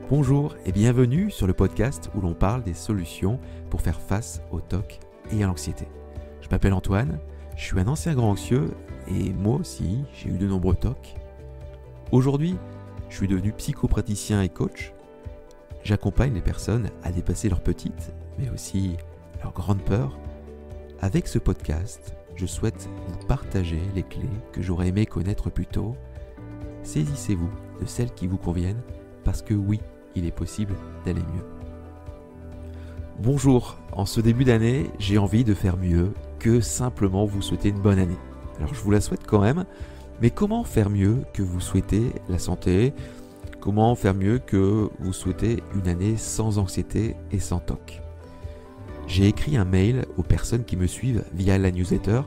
Bonjour et bienvenue sur le podcast où l'on parle des solutions pour faire face au TOC et à l'anxiété. Je m'appelle Antoine, je suis un ancien grand anxieux et moi aussi j'ai eu de nombreux TOC. Aujourd'hui, je suis devenu psychopraticien et coach. J'accompagne les personnes à dépasser leurs petites mais aussi leurs grandes peurs. Avec ce podcast, je souhaite vous partager les clés que j'aurais aimé connaître plus tôt. Saisissez-vous de celles qui vous conviennent parce que oui, il est possible d'aller mieux. Bonjour, en ce début d'année, j'ai envie de faire mieux que simplement vous souhaiter une bonne année. Alors je vous la souhaite quand même, mais comment faire mieux que vous souhaitez la santé ? Comment faire mieux que vous souhaitez une année sans anxiété et sans TOC ? J'ai écrit un mail aux personnes qui me suivent via la newsletter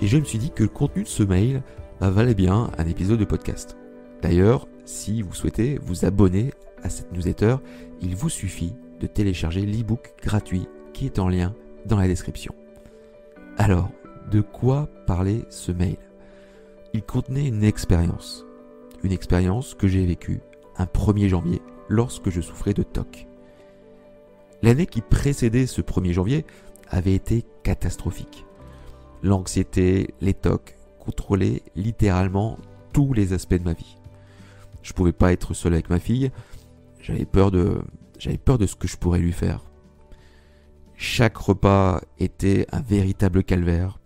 et je me suis dit que le contenu de ce mail valait bien un épisode de podcast. D'ailleurs, si vous souhaitez vous abonner à cette newsletter, il vous suffit de télécharger l'e-book gratuit qui est en lien dans la description. Alors, de quoi parlait ce mail ? Il contenait une expérience que j'ai vécue un 1er janvier lorsque je souffrais de TOC. L'année qui précédait ce 1er janvier avait été catastrophique. L'anxiété, les TOC contrôlaient littéralement tous les aspects de ma vie. Je pouvais pas être seul avec ma fille, j'avais peur de ce que je pourrais lui faire. Chaque repas était un véritable calvaire.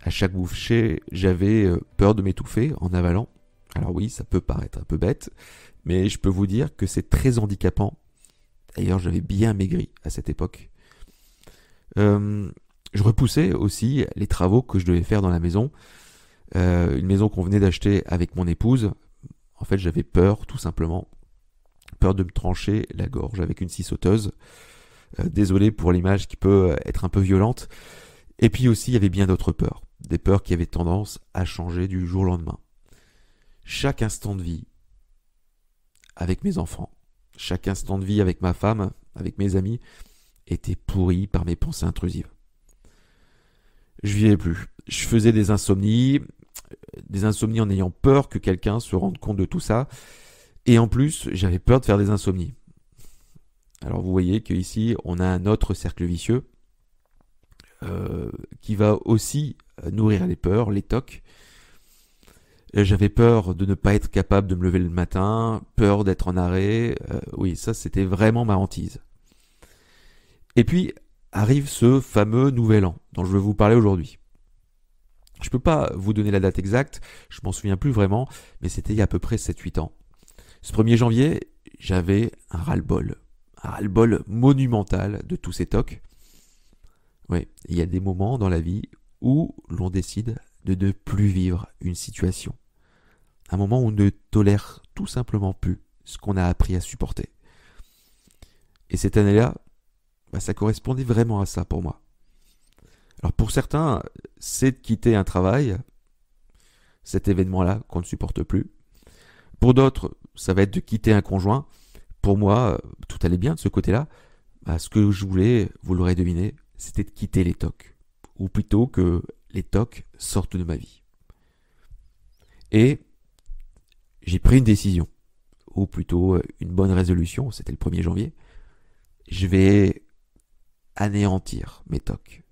À chaque bouchée, j'avais peur de m'étouffer en avalant. Alors oui, ça peut paraître un peu bête, mais je peux vous dire que c'est très handicapant. D'ailleurs, j'avais bien maigri à cette époque. Je repoussais aussi les travaux que je devais faire dans la maison. Une maison qu'on venait d'acheter avec mon épouse. En fait, j'avais peur, tout simplement. Peur de me trancher la gorge avec une scie sauteuse. Désolé pour l'image qui peut être un peu violente. Et puis aussi, il y avait bien d'autres peurs. Des peurs qui avaient tendance à changer du jour au lendemain. Chaque instant de vie avec mes enfants, chaque instant de vie avec ma femme, avec mes amis, était pourri par mes pensées intrusives. Je vivais plus. Je faisais des insomnies en ayant peur que quelqu'un se rende compte de tout ça. Et en plus, j'avais peur de faire des insomnies. Alors vous voyez qu'ici, on a un autre cercle vicieux qui va aussi nourrir les peurs, les TOC. J'avais peur de ne pas être capable de me lever le matin, peur d'être en arrêt. Oui, ça c'était vraiment ma hantise. Et puis arrive ce fameux nouvel an dont je veux vous parler aujourd'hui. Je ne peux pas vous donner la date exacte, je m'en souviens plus vraiment, mais c'était il y a à peu près 7-8 ans. Ce 1er janvier, j'avais un ras-le-bol monumental de tous ces TOC. Oui, il y a des moments dans la vie où l'on décide de ne plus vivre une situation. Un moment où on ne tolère tout simplement plus ce qu'on a appris à supporter. Et cette année-là, ça correspondait vraiment à ça pour moi. Alors pour certains, c'est de quitter un travail, cet événement-là qu'on ne supporte plus. Pour d'autres, ça va être de quitter un conjoint. Pour moi, tout allait bien de ce côté-là. Ce que je voulais, vous l'aurez deviné, c'était de quitter les TOC. Ou plutôt que les TOC sortent de ma vie. Et j'ai pris une décision, ou plutôt une bonne résolution, c'était le 1er janvier. Je vais anéantir mes TOC.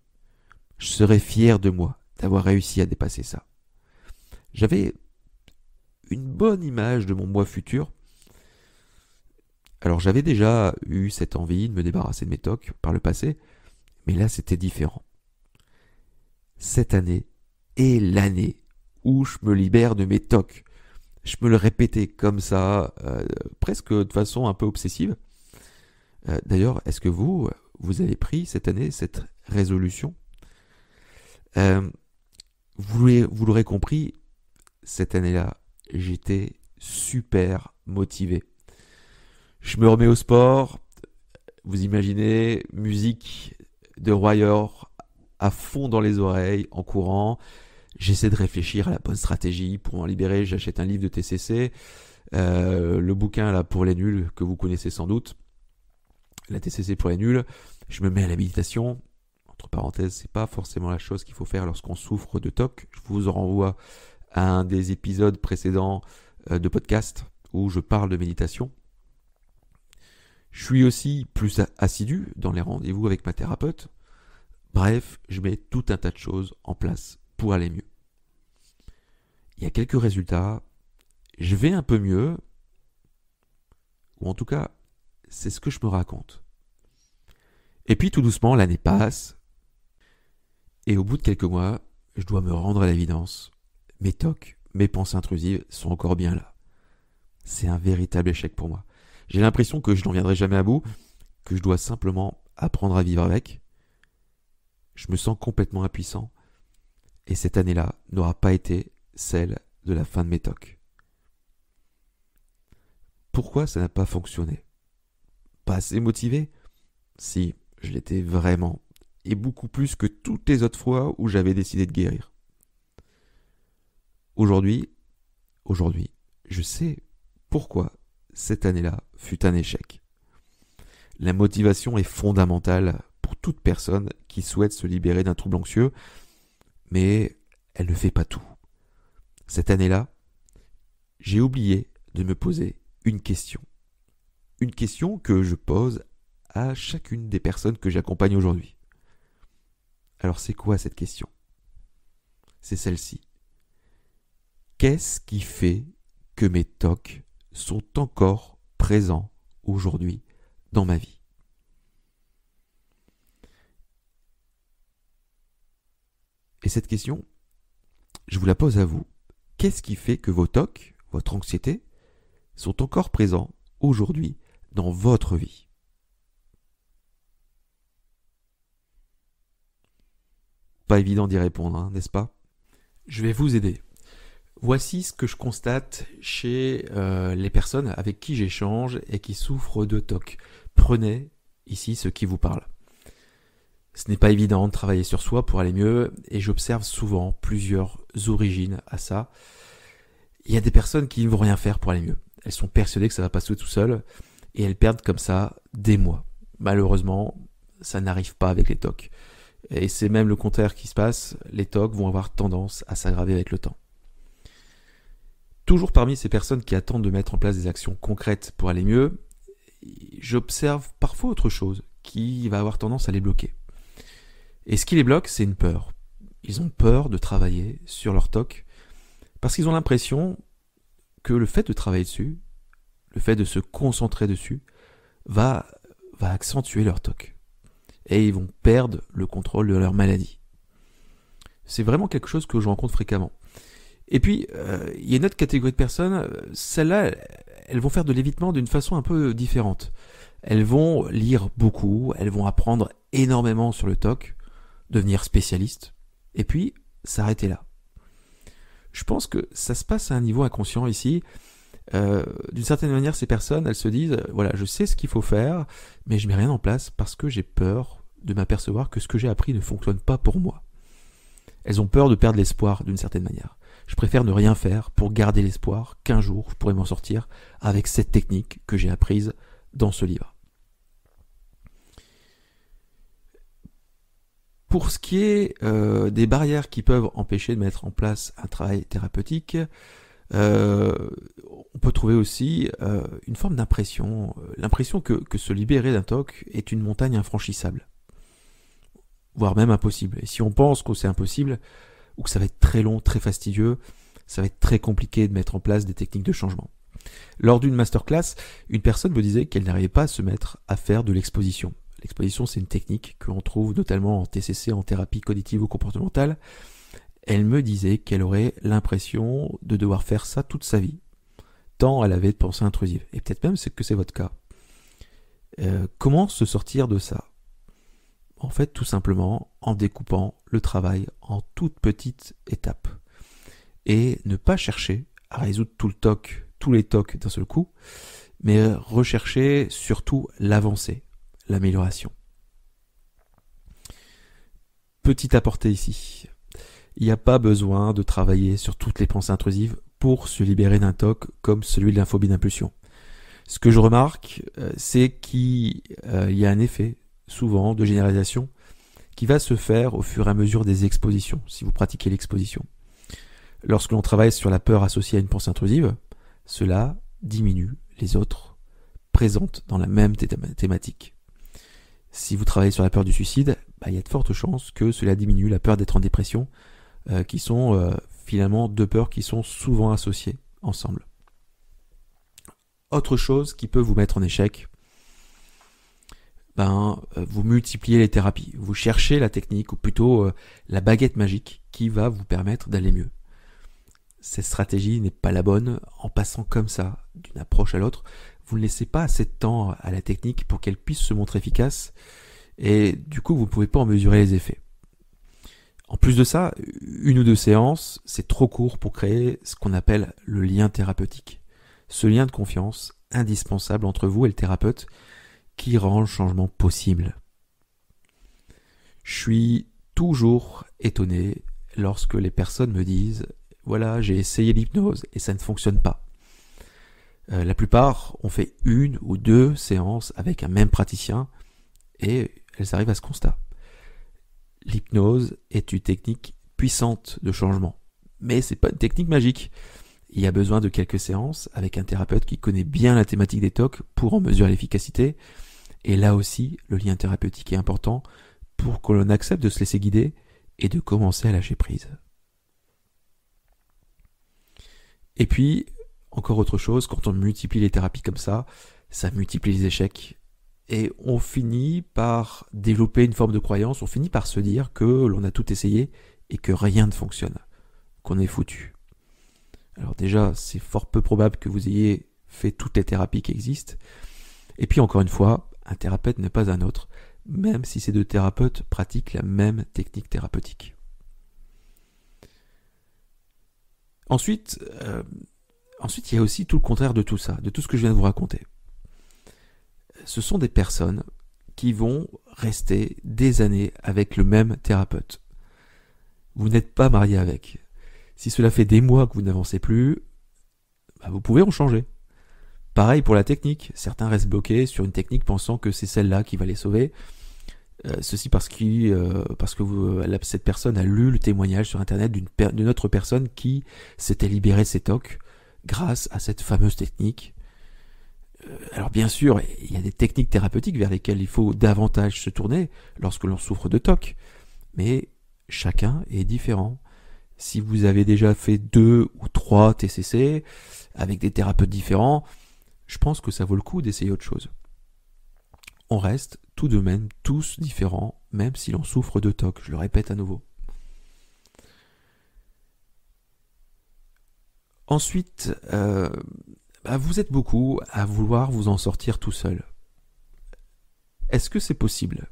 Je serais fier de moi d'avoir réussi à dépasser ça. J'avais une bonne image de mon moi futur. Alors j'avais déjà eu cette envie de me débarrasser de mes TOC par le passé, mais là c'était différent. Cette année est l'année où je me libère de mes TOC. Je me le répétais comme ça, presque de façon un peu obsessive. D'ailleurs, est-ce que vous avez pris cette année cette résolution ? Vous l'aurez compris, cette année-là, j'étais super motivé. Je me remets au sport, vous imaginez, musique de Royer à fond dans les oreilles, en courant. J'essaie de réfléchir à la bonne stratégie pour en libérer. J'achète un livre de TCC, le bouquin là pour les nuls que vous connaissez sans doute, la TCC pour les nuls. Je me mets à la méditation. Entre parenthèses, c'est pas forcément la chose qu'il faut faire lorsqu'on souffre de TOC. Je vous renvoie à un des épisodes précédents de podcast où je parle de méditation. suis aussi plus assidu dans les rendez-vous avec ma thérapeute. Bref, je mets tout un tas de choses en place pour aller mieux. Il y a quelques résultats, je vais un peu mieux, ou en tout cas, c'est ce que je me raconte. Et puis tout doucement, l'année passe, et au bout de quelques mois, je dois me rendre à l'évidence. Mes TOC, mes pensées intrusives sont encore bien là. C'est un véritable échec pour moi. J'ai l'impression que je n'en viendrai jamais à bout, que je dois simplement apprendre à vivre avec. Je me sens complètement impuissant, et cette année-là n'aura pas été celle de la fin de mes TOC. Pourquoi ça n'a pas fonctionné? Pas assez motivé? Si, je l'étais vraiment, et beaucoup plus que toutes les autres fois où j'avais décidé de guérir. Aujourd'hui, je sais pourquoi cette année-là fut un échec. La motivation est fondamentale pour toute personne qui souhaite se libérer d'un trouble anxieux, mais elle ne fait pas tout. Cette année-là, j'ai oublié de me poser une question. Une question que je pose à chacune des personnes que j'accompagne aujourd'hui. Alors c'est quoi cette question? C'est celle-ci. Qu'est-ce qui fait que mes TOC sont encore présents aujourd'hui dans ma vie? Et cette question, je vous la pose à vous. Qu'est-ce qui fait que vos TOC, votre anxiété, sont encore présents aujourd'hui dans votre vie? Pas évident d'y répondre, n'est-ce pas? Je vais vous aider. Voici ce que je constate chez les personnes avec qui j'échange et qui souffrent de TOC. Prenez ici ce qui vous parle. Ce n'est pas évident de travailler sur soi pour aller mieux et j'observe souvent plusieurs origines à ça. Il y a des personnes qui ne vont rien faire pour aller mieux. Elles sont persuadées que ça va passer tout seul et elles perdent comme ça des mois. Malheureusement, ça n'arrive pas avec les TOC. Et c'est même le contraire qui se passe. Les TOC vont avoir tendance à s'aggraver avec le temps. Toujours parmi ces personnes qui attendent de mettre en place des actions concrètes pour aller mieux, j'observe parfois autre chose qui va avoir tendance à les bloquer. Et ce qui les bloque, c'est une peur. Ils ont peur de travailler sur leur TOC parce qu'ils ont l'impression que le fait de travailler dessus, le fait de se concentrer dessus, va accentuer leur TOC. Et ils vont perdre le contrôle de leur maladie. C'est vraiment quelque chose que je rencontre fréquemment. Et puis, il y a une autre catégorie de personnes, celles-là, elles vont faire de l'évitement d'une façon un peu différente. Elles vont lire beaucoup, elles vont apprendre énormément sur le TOC, devenir spécialistes, et puis s'arrêter là. Je pense que ça se passe à un niveau inconscient ici. D'une certaine manière, ces personnes, elles se disent, voilà, je sais ce qu'il faut faire, mais je mets rien en place parce que j'ai peur de m'apercevoir que ce que j'ai appris ne fonctionne pas pour moi. Elles ont peur de perdre l'espoir d'une certaine manière. Je préfère ne rien faire pour garder l'espoir qu'un jour je pourrai m'en sortir avec cette technique que j'ai apprise dans ce livre. Pour ce qui est des barrières qui peuvent empêcher de mettre en place un travail thérapeutique, on peut trouver aussi une forme d'impression, l'impression que se libérer d'un TOC est une montagne infranchissable, voire même impossible. Et si on pense que c'est impossible, ou que ça va être très long, très fastidieux, ça va être très compliqué de mettre en place des techniques de changement. Lors d'une masterclass, une personne me disait qu'elle n'arrivait pas à se mettre à faire de l'exposition. L'exposition, c'est une technique que l'on trouve notamment en TCC, en thérapie cognitivo-comportementale. Elle me disait qu'elle aurait l'impression de devoir faire ça toute sa vie, tant elle avait de pensées intrusives. Et peut-être même que c'est votre cas. Comment se sortir de ça? En fait, tout simplement en découpant le travail en toutes petites étapes. Et ne pas chercher à résoudre tous les TOC d'un seul coup, mais rechercher surtout l'avancée, l'amélioration. Petit aparté ici. Il n'y a pas besoin de travailler sur toutes les pensées intrusives pour se libérer d'un TOC comme celui de l'inphobie d'impulsion. Ce que je remarque, c'est qu'il y a un effet souvent de généralisation qui va se faire au fur et à mesure des expositions, si vous pratiquez l'exposition. Lorsque l'on travaille sur la peur associée à une pensée intrusive, cela diminue les autres présentes dans la même thématique. Si vous travaillez sur la peur du suicide, il y a de fortes chances que cela diminue la peur d'être en dépression, qui sont finalement deux peurs qui sont souvent associées ensemble. Autre chose qui peut vous mettre en échec, vous multipliez les thérapies. Vous cherchez la technique, ou plutôt la baguette magique qui va vous permettre d'aller mieux. Cette stratégie n'est pas la bonne. En passant comme ça, d'une approche à l'autre, vous ne laissez pas assez de temps à la technique pour qu'elle puisse se montrer efficace, et du coup vous ne pouvez pas en mesurer les effets. En plus de ça, 1 ou 2 séances, c'est trop court pour créer ce qu'on appelle le lien thérapeutique. Ce lien de confiance indispensable entre vous et le thérapeute qui rend le changement possible. Je suis toujours étonné lorsque les personnes me disent « Voilà, j'ai essayé l'hypnose et ça ne fonctionne pas ». La plupart ont fait 1 ou 2 séances avec un même praticien et elles arrivent à ce constat. L'hypnose est une technique puissante de changement, mais c'est pas une technique magique. Il y a besoin de quelques séances avec un thérapeute qui connaît bien la thématique des TOC pour en mesurer l'efficacité. Et là aussi, le lien thérapeutique est important pour que l'on accepte de se laisser guider et de commencer à lâcher prise. Et puis, encore autre chose, quand on multiplie les thérapies comme ça multiplie les échecs. Et on finit par développer une forme de croyance, on finit par se dire que l'on a tout essayé et que rien ne fonctionne, qu'on est foutu. Alors déjà, c'est fort peu probable que vous ayez fait toutes les thérapies qui existent. Et puis encore une fois, un thérapeute n'est pas un autre, même si ces 2 thérapeutes pratiquent la même technique thérapeutique. Ensuite, il y a aussi tout le contraire de tout ça, de tout ce que je viens de vous raconter. Ce sont des personnes qui vont rester des années avec le même thérapeute. Vous n'êtes pas marié avec. Si cela fait des mois que vous n'avancez plus, vous pouvez en changer. Pareil pour la technique. Certains restent bloqués sur une technique pensant que c'est celle-là qui va les sauver. Ceci parce que cette personne a lu le témoignage sur Internet d'une autre personne qui s'était libérée de ses TOC grâce à cette fameuse technique. Alors bien sûr, il y a des techniques thérapeutiques vers lesquelles il faut davantage se tourner lorsque l'on souffre de TOC, mais chacun est différent. Si vous avez déjà fait 2 ou 3 TCC avec des thérapeutes différents, je pense que ça vaut le coup d'essayer autre chose. On reste tout de même tous différents, même si l'on souffre de TOC, je le répète à nouveau. Ensuite, vous êtes beaucoup à vouloir vous en sortir tout seul. Est-ce que c'est possible ?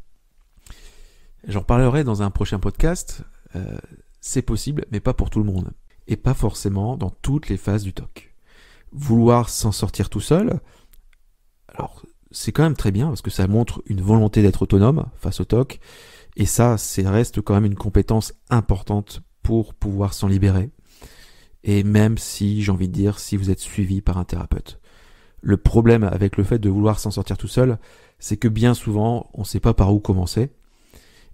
J'en parlerai dans un prochain podcast. C'est possible, mais pas pour tout le monde. Et pas forcément dans toutes les phases du TOC. Vouloir s'en sortir tout seul, alors c'est quand même très bien parce que ça montre une volonté d'être autonome face au TOC. Et ça reste quand même une compétence importante pour pouvoir s'en libérer. Et même si, j'ai envie de dire, si vous êtes suivi par un thérapeute. Le problème avec le fait de vouloir s'en sortir tout seul, c'est que bien souvent, on ne sait pas par où commencer.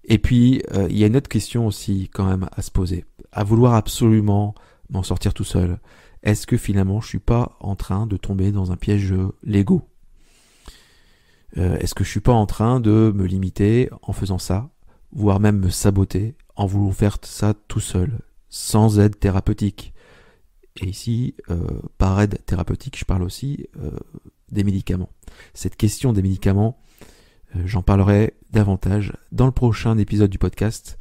Et puis, il y a une autre question aussi quand même à se poser. À vouloir absolument m'en sortir tout seul, est-ce que finalement je suis pas en train de tomber dans un piège de l'ego ? Est-ce que je suis pas en train de me limiter en faisant ça, voire même me saboter en voulant faire ça tout seul, sans aide thérapeutique ? Et ici, par aide thérapeutique, je parle aussi des médicaments. Cette question des médicaments, j'en parlerai davantage dans le prochain épisode du podcast,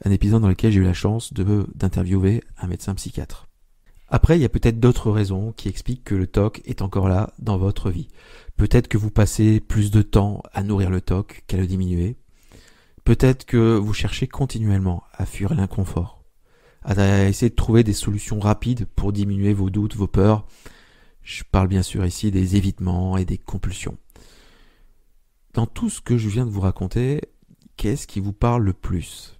un épisode dans lequel j'ai eu la chance d'interviewer un médecin psychiatre. Après, il y a peut-être d'autres raisons qui expliquent que le TOC est encore là dans votre vie. Peut-être que vous passez plus de temps à nourrir le TOC qu'à le diminuer. Peut-être que vous cherchez continuellement à fuir l'inconfort, à essayer de trouver des solutions rapides pour diminuer vos doutes, vos peurs. Je parle bien sûr ici des évitements et des compulsions. Dans tout ce que je viens de vous raconter, qu'est-ce qui vous parle le plus ?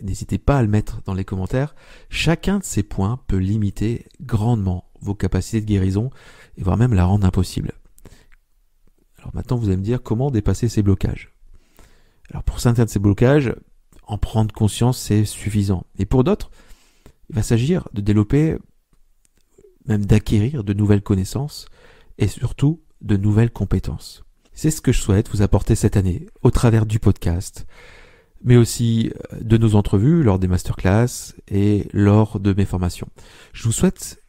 N'hésitez pas à le mettre dans les commentaires. Chacun de ces points peut limiter grandement vos capacités de guérison et voire même la rendre impossible. Alors maintenant, vous allez me dire comment dépasser ces blocages. Alors pour certains de ces blocages, en prendre conscience, c'est suffisant. Et pour d'autres, il va s'agir de développer, même d'acquérir de nouvelles connaissances et surtout de nouvelles compétences. C'est ce que je souhaite vous apporter cette année au travers du podcast, mais aussi de nos entrevues lors des masterclass et lors de mes formations. Je vous souhaite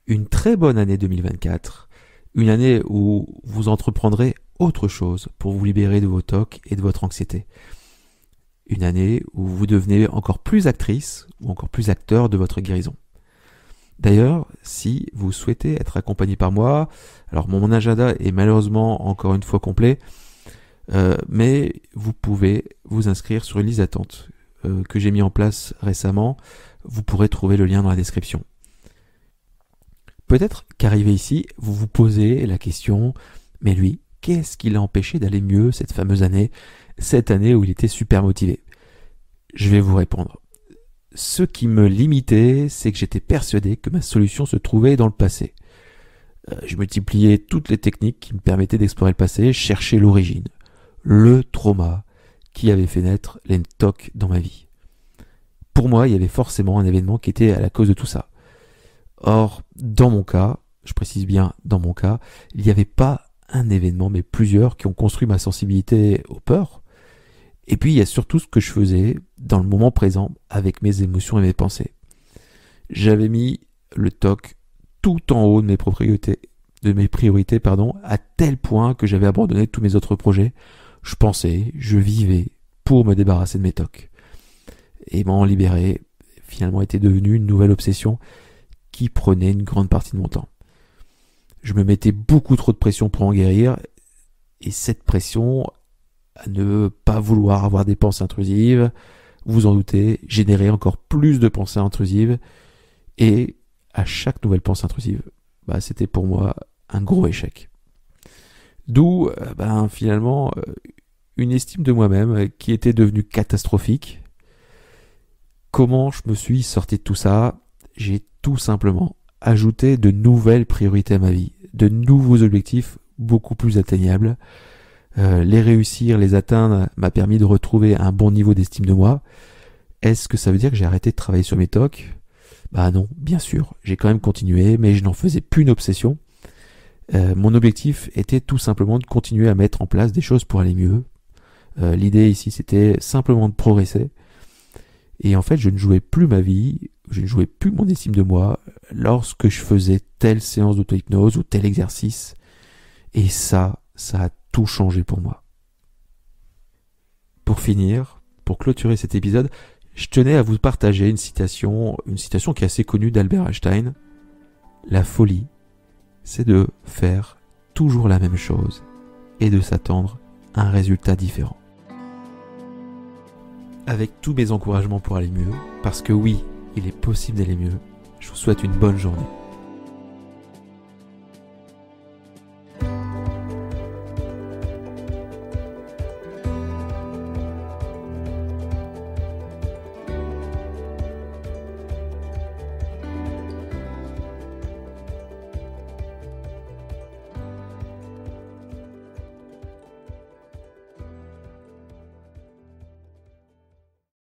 une très bonne année 2024, une année où vous entreprendrez autre chose pour vous libérer de vos tocs et de votre anxiété. Une année où vous devenez encore plus actrice ou encore plus acteur de votre guérison. D'ailleurs, si vous souhaitez être accompagné par moi, alors mon agenda est malheureusement encore une fois complet, mais vous pouvez vous inscrire sur une liste d'attente que j'ai mis en place récemment. Vous pourrez trouver le lien dans la description. Peut-être qu'arrivé ici, vous vous posez la question, mais lui, qu'est-ce qui l'a empêché d'aller mieux cette fameuse année, cette année où il était super motivé? Je vais vous répondre. Ce qui me limitait, c'est que j'étais persuadé que ma solution se trouvait dans le passé. Je multipliais toutes les techniques qui me permettaient d'explorer le passé, chercher l'origine, le trauma qui avait fait naître les TOC dans ma vie. Pour moi, il y avait forcément un événement qui était à la cause de tout ça. Or, dans mon cas, je précise bien dans mon cas, il n'y avait pas un événement, mais plusieurs qui ont construit ma sensibilité aux peurs. Et puis, il y a surtout ce que je faisais dans le moment présent avec mes émotions et mes pensées. J'avais mis le TOC tout en haut de mes priorités, à tel point que j'avais abandonné tous mes autres projets. Je pensais, je vivais pour me débarrasser de mes TOC. Et m'en libérer, finalement, était devenu une nouvelle obsession qui prenait une grande partie de mon temps. Je me mettais beaucoup trop de pression pour en guérir, et cette pression à ne pas vouloir avoir des pensées intrusives, vous en doutez, générait encore plus de pensées intrusives, et à chaque nouvelle pensée intrusive, c'était pour moi un gros échec. D'où finalement une estime de moi-même qui était devenue catastrophique. Comment je me suis sorti de tout ça? J'ai tout simplement ajouté de nouvelles priorités à ma vie, de nouveaux objectifs beaucoup plus atteignables. Les réussir, les atteindre m'a permis de retrouver un bon niveau d'estime de moi. Est-ce que ça veut dire que j'ai arrêté de travailler sur mes TOC? Non, bien sûr, j'ai quand même continué, mais je n'en faisais plus une obsession. Mon objectif était tout simplement de continuer à mettre en place des choses pour aller mieux. L'idée ici, c'était simplement de progresser. Et en fait, je ne jouais plus ma vie, je ne jouais plus mon estime de moi lorsque je faisais telle séance d'auto-hypnose ou tel exercice. Et ça a tout changé pour moi. Pour finir, pour clôturer cet épisode, je tenais à vous partager une citation qui est assez connue d'Albert Einstein. La folie, c'est de faire toujours la même chose et de s'attendre à un résultat différent. Avec tous mes encouragements pour aller mieux, parce que oui, il est possible d'aller mieux, je vous souhaite une bonne journée.